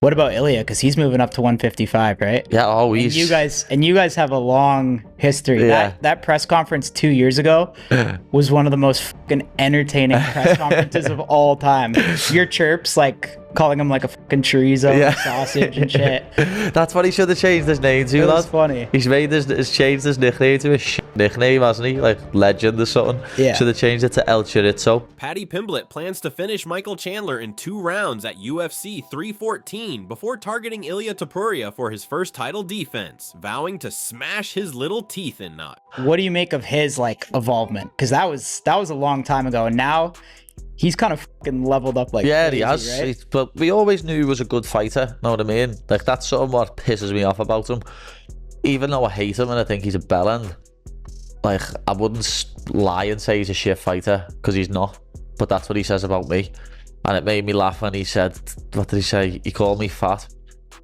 What about Ilia? Because he's moving up to 155, right? Yeah, always. And you guys have a long history. Yeah. That press conference 2 years ago was one of the most fucking entertaining press conferences of all time. Your chirps, like calling him like a fucking chorizo, sausage and shit. That's what he should have changed his name to. It was funny. He's changed his nickname to a nickname, hasn't he? Like Legend or something. Yeah. Should have changed it to El Chorizo. Paddy Pimblett plans to finish Michael Chandler in 2 rounds at UFC 314 before targeting Ilia Topuria for his first title defense, vowing to smash his little teeth in nut. What do you make of his like involvement? Because that was a long time ago, and now he's kind of fucking leveled up like yeah, crazy, he has. right? But we always knew he was a good fighter. Know what I mean? Like that's sort of what pisses me off about him. Even though I hate him and I think he's a bellend, like I wouldn't lie and say he's a shit fighter because he's not. But that's what he says about me, and it made me laugh when he said, "What did he say? He called me fat."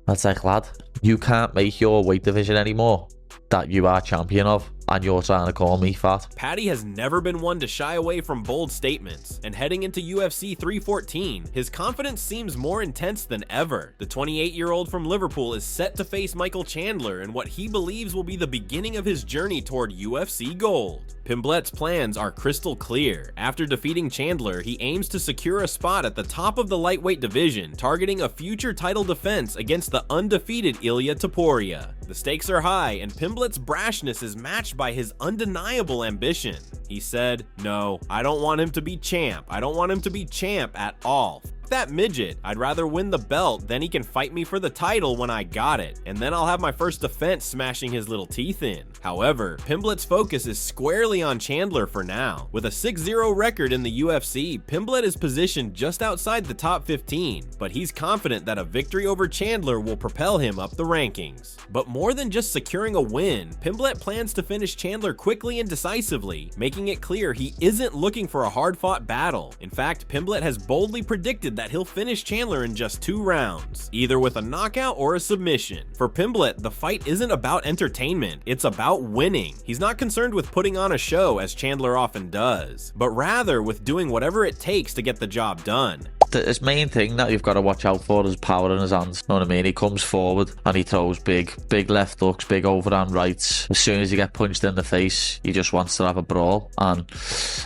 That's like, lad, you can't make your weight division anymore that you are champion of, and you're trying to call me fat. Paddy has never been one to shy away from bold statements, and heading into UFC 314, his confidence seems more intense than ever. The 28-year-old from Liverpool is set to face Michael Chandler in what he believes will be the beginning of his journey toward UFC gold. Pimblett's plans are crystal clear. After defeating Chandler, he aims to secure a spot at the top of the lightweight division, targeting a future title defense against the undefeated Ilia Topuria. The stakes are high, and Pimblett's brashness is matched by his undeniable ambition. He said, "No, I don't want him to be champ. I don't want him to be champ at all. That midget. I'd rather win the belt, then he can fight me for the title when I got it, and then I'll have my first defense smashing his little teeth in." However, Pimblett's focus is squarely on Chandler for now. With a 6-0 record in the UFC, Pimblett is positioned just outside the top 15, but he's confident that a victory over Chandler will propel him up the rankings. But more than just securing a win, Pimblett plans to finish Chandler quickly and decisively, making it clear he isn't looking for a hard-fought battle. In fact, Pimblett has boldly predicted that he'll finish Chandler in just 2 rounds, either with a knockout or a submission. For Pimblett, the fight isn't about entertainment, it's about winning. He's not concerned with putting on a show, as Chandler often does, but rather with doing whatever it takes to get the job done. His main thing that you've got to watch out for is power in his hands. Know what I mean? He comes forward and he throws big left hooks, big overhand rights. As soon as you get punched in the face, he just wants to have a brawl, and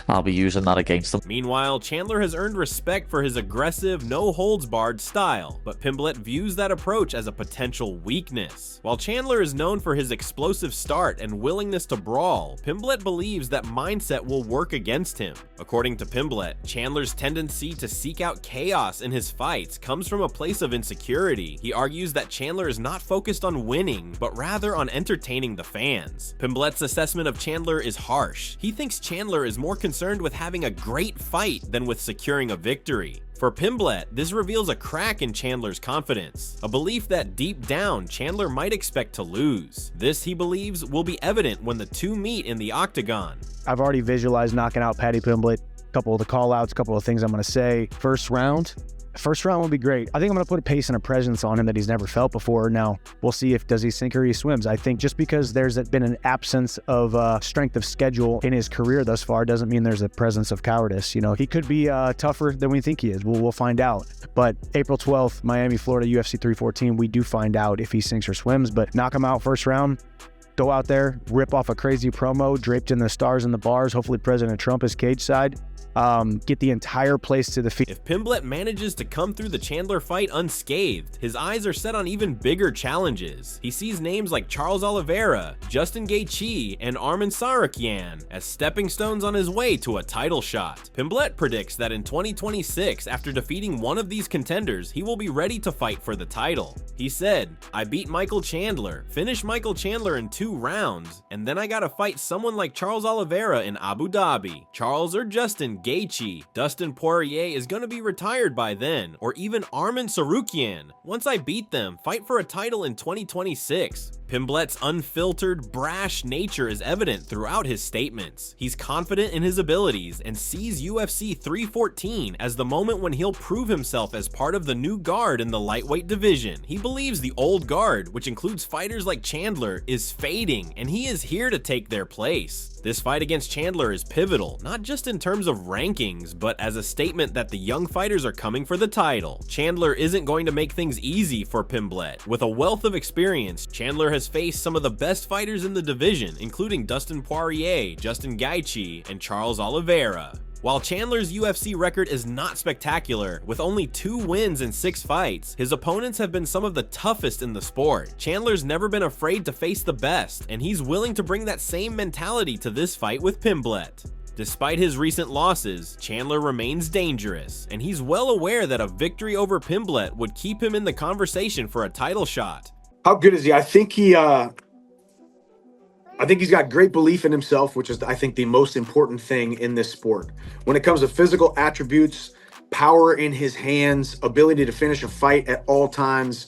I'll be using that against him. Meanwhile, Chandler has earned respect for his aggressive, no-holds-barred style, but Pimblett views that approach as a potential weakness. While Chandler is known for his explosive start and willingness to brawl, Pimblett believes that mindset will work against him. According to Pimblett, Chandler's tendency to seek out chaos in his fights comes from a place of insecurity. He argues that Chandler is not focused on winning, but rather on entertaining the fans. Pimblett's assessment of Chandler is harsh. He thinks Chandler is more concerned with having a great fight than with securing a victory. For Pimblett, this reveals a crack in Chandler's confidence, a belief that deep down Chandler might expect to lose. This, he believes, will be evident when the two meet in the octagon. I've already visualized knocking out Paddy Pimblett. A couple of the call-outs, a couple of things I'm going to say. First round will be great. I think I'm going to put a pace and a presence on him that he's never felt before. Now, we'll see if does he sink or he swims. I think just because there's been an absence of strength of schedule in his career thus far doesn't mean there's a presence of cowardice. You know, he could be tougher than we think he is. We'll find out. But April 12th, Miami, Florida, UFC 314, we do find out if he sinks or swims. But knock him out first round. Go out there, rip off a crazy promo draped in the stars and the bars. Hopefully President Trump is cage side. Get the entire place to the feet. If Pimblett manages to come through the Chandler fight unscathed, his eyes are set on even bigger challenges. He sees names like Charles Oliveira, Justin Gaethje, and Arman Tsarukyan as stepping stones on his way to a title shot. Pimblett predicts that in 2026, after defeating one of these contenders, he will be ready to fight for the title. He said, "I beat Michael Chandler, finished Michael Chandler in 2 rounds, and then I gotta fight someone like Charles Oliveira in Abu Dhabi. Charles or Justin Gaethje. Dustin Poirier is gonna be retired by then, or even Arman Tsarukyan. Once I beat them, fight for a title in 2026. Pimblett's unfiltered, brash nature is evident throughout his statements. He's confident in his abilities and sees UFC 314 as the moment when he'll prove himself as part of the new guard in the lightweight division. He believes the old guard, which includes fighters like Chandler, is fading waiting, and he is here to take their place. This fight against Chandler is pivotal, not just in terms of rankings, but as a statement that the young fighters are coming for the title. Chandler isn't going to make things easy for Pimblett. With a wealth of experience, Chandler has faced some of the best fighters in the division, including Dustin Poirier, Justin Gaethje, and Charles Oliveira. While Chandler's UFC record is not spectacular, with only 2 wins in 6 fights, his opponents have been some of the toughest in the sport. Chandler's never been afraid to face the best, and he's willing to bring that same mentality to this fight with Pimblett. Despite his recent losses, Chandler remains dangerous, and he's well aware that a victory over Pimblett would keep him in the conversation for a title shot. How good is he? I think he's got great belief in himself, which is, I think, the most important thing in this sport. When it comes to physical attributes, power in his hands, ability to finish a fight at all times,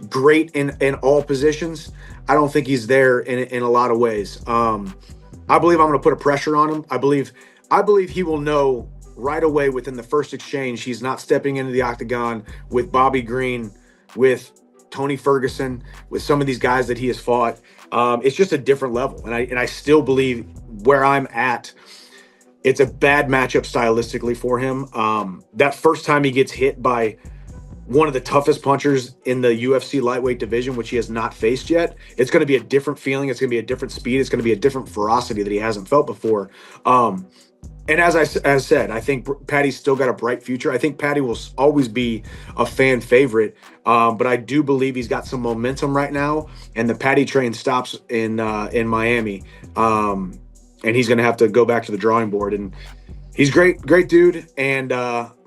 great in all positions, I don't think he's there in a lot of ways. I believe I'm going to put a pressure on him. I believe he will know right away within the first exchange he's not stepping into the octagon with Bobby Green, with Tony Ferguson, with some of these guys that he has fought. It's just a different level. And I still believe where I'm at, it's a bad matchup stylistically for him. That first time he gets hit by one of the toughest punchers in the UFC lightweight division, which he has not faced yet, it's going to be a different feeling. It's going to be a different speed. It's going to be a different ferocity that he hasn't felt before. And as I said, I think Paddy's still got a bright future. I think Paddy will always be a fan favorite, but I do believe he's got some momentum right now, and the Paddy train stops in Miami, and he's going to have to go back to the drawing board. And he's great dude, and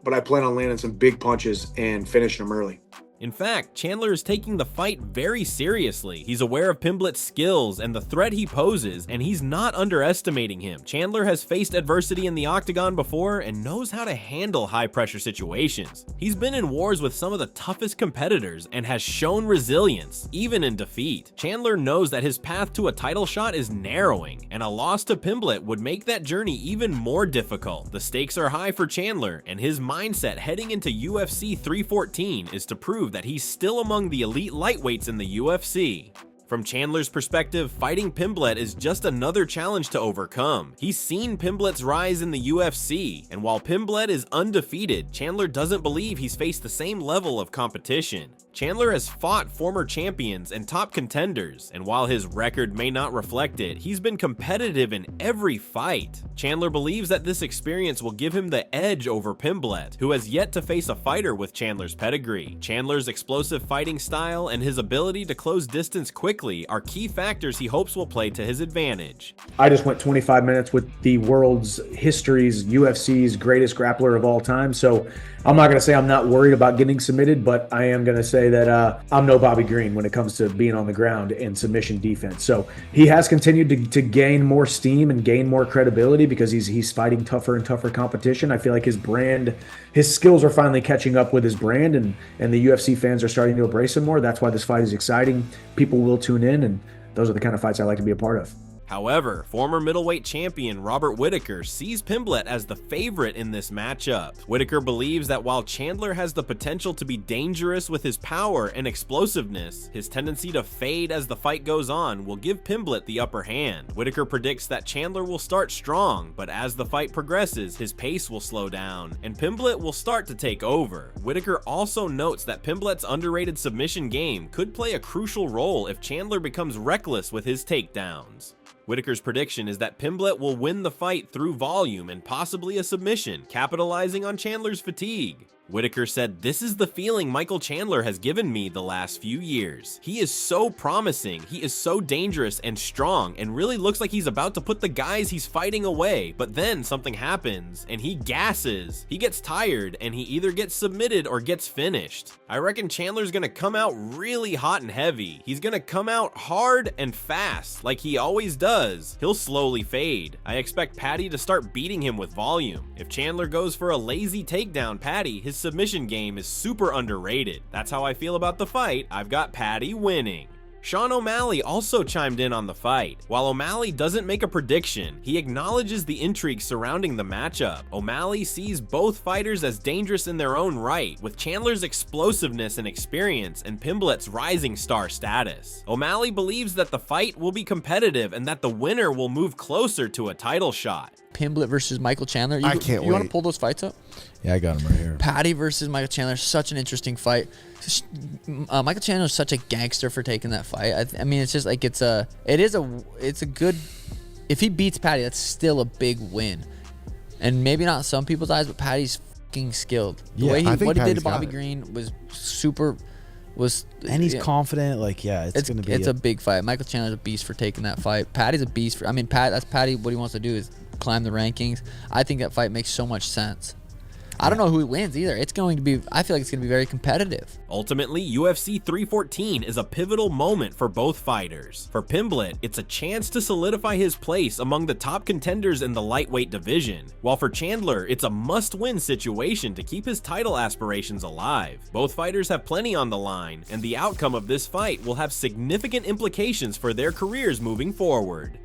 but I plan on landing some big punches and finishing him early. In fact, Chandler is taking the fight very seriously. He's aware of Pimblett's skills and the threat he poses, and he's not underestimating him. Chandler has faced adversity in the octagon before and knows how to handle high-pressure situations. He's been in wars with some of the toughest competitors and has shown resilience, even in defeat. Chandler knows that his path to a title shot is narrowing, and a loss to Pimblett would make that journey even more difficult. The stakes are high for Chandler, and his mindset heading into UFC 314 is to prove that he's still among the elite lightweights in the UFC. From Chandler's perspective, fighting Pimblett is just another challenge to overcome. He's seen Pimblett's rise in the UFC, and while Pimblett is undefeated, Chandler doesn't believe he's faced the same level of competition. Chandler has fought former champions and top contenders, and while his record may not reflect it, he's been competitive in every fight. Chandler believes that this experience will give him the edge over Pimblett, who has yet to face a fighter with Chandler's pedigree. Chandler's explosive fighting style and his ability to close distance quickly are key factors he hopes will play to his advantage. I just went 25 minutes with the world's history's UFC's greatest grappler of all time, so I'm not going to say I'm not worried about getting submitted, but I am going to say that I'm no Bobby Green when it comes to being on the ground and submission defense. So he has continued to gain more steam and gain more credibility because he's fighting tougher and tougher competition. I feel like his brand, his skills are finally catching up with his brand, and the UFC fans are starting to embrace him more. That's why this fight is exciting. People will tune in, and those are the kind of fights I like to be a part of. However, former middleweight champion Robert Whittaker sees Pimblett as the favorite in this matchup. Whittaker believes that while Chandler has the potential to be dangerous with his power and explosiveness, his tendency to fade as the fight goes on will give Pimblett the upper hand. Whittaker predicts that Chandler will start strong, but as the fight progresses, his pace will slow down, and Pimblett will start to take over. Whittaker also notes that Pimblett's underrated submission game could play a crucial role if Chandler becomes reckless with his takedowns. Whittaker's prediction is that Pimblett will win the fight through volume and possibly a submission, capitalizing on Chandler's fatigue. Whittaker said, "This is the feeling Michael Chandler has given me the last few years. He is so promising, he is so dangerous and strong, and really looks like he's about to put the guys he's fighting away, but then something happens, and he gasses. He gets tired, and he either gets submitted or gets finished. I reckon Chandler's gonna come out really hot and heavy. He's gonna come out hard and fast, like he always does. He'll slowly fade. I expect Paddy to start beating him with volume. If Chandler goes for a lazy takedown Paddy, his submission game is super underrated. That's how I feel about the fight. I've got Paddy winning." Sean O'Malley also chimed in on the fight. While O'Malley doesn't make a prediction, he acknowledges the intrigue surrounding the matchup. O'Malley sees both fighters as dangerous in their own right, with Chandler's explosiveness and experience and Pimblett's rising star status. O'Malley believes that the fight will be competitive and that the winner will move closer to a title shot. Pimblett versus Michael Chandler. I can't You want to wait. pull those fights up? Yeah, I got him right here. Patty versus Michael Chandler, such an interesting fight. Michael Chandler is such a gangster for taking that fight. I mean, it's just like it's a good. If he beats Patty, that's still a big win, and maybe not in some people's eyes, but Patty's fucking skilled. The Yeah, way I think what he did Patty's to Bobby got it. Green was super. And he's yeah, confident. Like, yeah, it's gonna be. it's a big fight. Michael Chandler's a beast for taking that fight. Patty's a beast for. I mean, that's Patty. What he wants to do is climb the rankings. I think that fight makes so much sense. I don't know who wins either. It's going to be. I feel like it's going to be very competitive. Ultimately, UFC 314 is a pivotal moment for both fighters. For Pimblett, it's a chance to solidify his place among the top contenders in the lightweight division, while for Chandler, it's a must-win situation to keep his title aspirations alive. Both fighters have plenty on the line, and the outcome of this fight will have significant implications for their careers moving forward.